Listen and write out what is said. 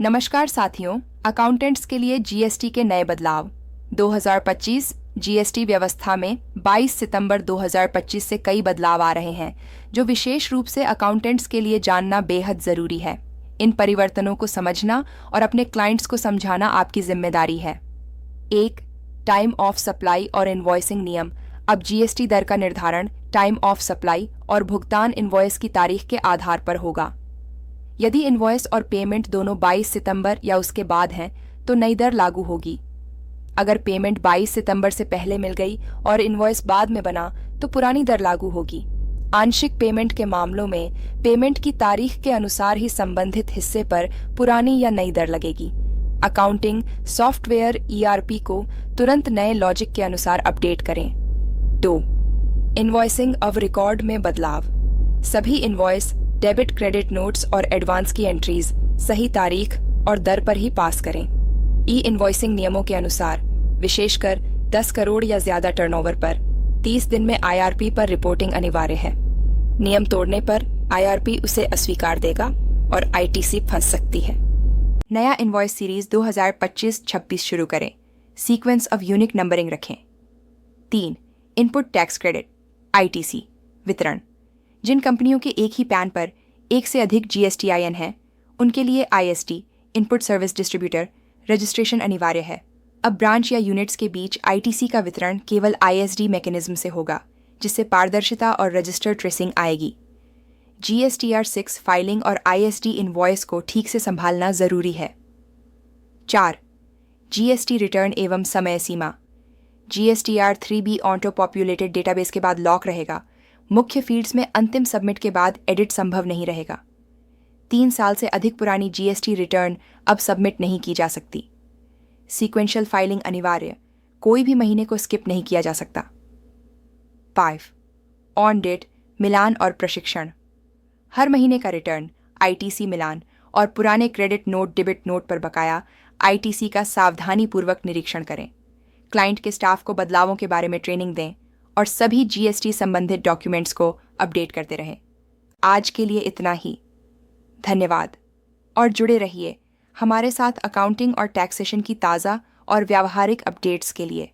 नमस्कार साथियों, अकाउंटेंट्स के लिए जीएसटी के नए बदलाव। 2025 जीएसटी व्यवस्था में 22 सितंबर 2025 से कई बदलाव आ रहे हैं, जो विशेष रूप से अकाउंटेंट्स के लिए जानना बेहद जरूरी है। इन परिवर्तनों को समझना और अपने क्लाइंट्स को समझाना आपकी जिम्मेदारी है। 1. टाइम ऑफ सप्लाई और इनवॉइसिंग नियम। अब जीएसटी दर का निर्धारण टाइम ऑफ सप्लाई और भुगतान इनवॉइस की तारीख के आधार पर होगा। यदि इनवॉइस और पेमेंट दोनों 22 सितंबर या उसके बाद हैं, तो नई दर लागू होगी। अगर पेमेंट 22 सितंबर से पहले मिल गई और इनवॉइस बाद में बना, तो पुरानी दर लागू होगी। आंशिक पेमेंट के मामलों में पेमेंट की तारीख के अनुसार ही संबंधित हिस्से पर पुरानी या नई दर लगेगी। अकाउंटिंग सॉफ्टवेयर ईआरपी को तुरंत नए लॉजिक के अनुसार अपडेट करें। 2. इनवॉइसिंग ऑफ रिकॉर्ड में बदलाव। सभी इनवॉइस, डेबिट क्रेडिट नोट्स और एडवांस की एंट्रीज सही तारीख और दर पर ही पास करें। ई इनवॉइसिंग नियमों के अनुसार विशेषकर 10 करोड़ या ज्यादा टर्नओवर पर 30 दिन में आईआरपी पर रिपोर्टिंग अनिवार्य है। नियम तोड़ने पर आईआरपी उसे अस्वीकार देगा और आईटीसी फंस सकती है। नया इनवॉइस सीरीज 2025-26 शुरू करें। सीक्वेंस ऑफ यूनिक नंबरिंग रखें। 3. इनपुट टैक्स क्रेडिट आईटीसी वितरण। जिन कंपनियों के एक ही पैन पर एक से अधिक जीएसटीआईएन है, उनके लिए ISD input service distributor registration अनिवार्य है। अब ब्रांच या यूनिट्स के बीच आईटीसी का वितरण केवल आईएसडी मैकेनिज्म से होगा, जिससे पारदर्शिता और रजिस्टर ट्रेसिंग आएगी। जीएसटीआर 6 फाइलिंग और आईएसडी इनवॉइस को ठीक से संभालना जरूरी है। 4. जीएसटी रिटर्न एवं समय सीमा। GSTR 3B auto populated database के बाद लॉक रहेगा। मुख्य फील्ड्स में अंतिम सबमिट के बाद एडिट संभव नहीं रहेगा। 3 साल से अधिक पुरानी जीएसटी रिटर्न अब सबमिट नहीं की जा सकती। सीक्वेंशियल फाइलिंग अनिवार्य, कोई भी महीने को स्किप नहीं किया जा सकता। 5. ऑन डेट मिलान और प्रशिक्षण। हर महीने का रिटर्न, आईटीसी मिलान और पुराने क्रेडिट नोट डेबिट नोट पर बकाया आईटीसी का सावधानीपूर्वक निरीक्षण करें। क्लाइंट के स्टाफ को बदलावों के बारे में ट्रेनिंग दें और सभी जीएसटी संबंधित डॉक्यूमेंट्स को अपडेट करते रहें। आज के लिए इतना ही। धन्यवाद और जुड़े रहिए हमारे साथ अकाउंटिंग और टैक्सेशन की ताज़ा और व्यावहारिक अपडेट्स के लिए।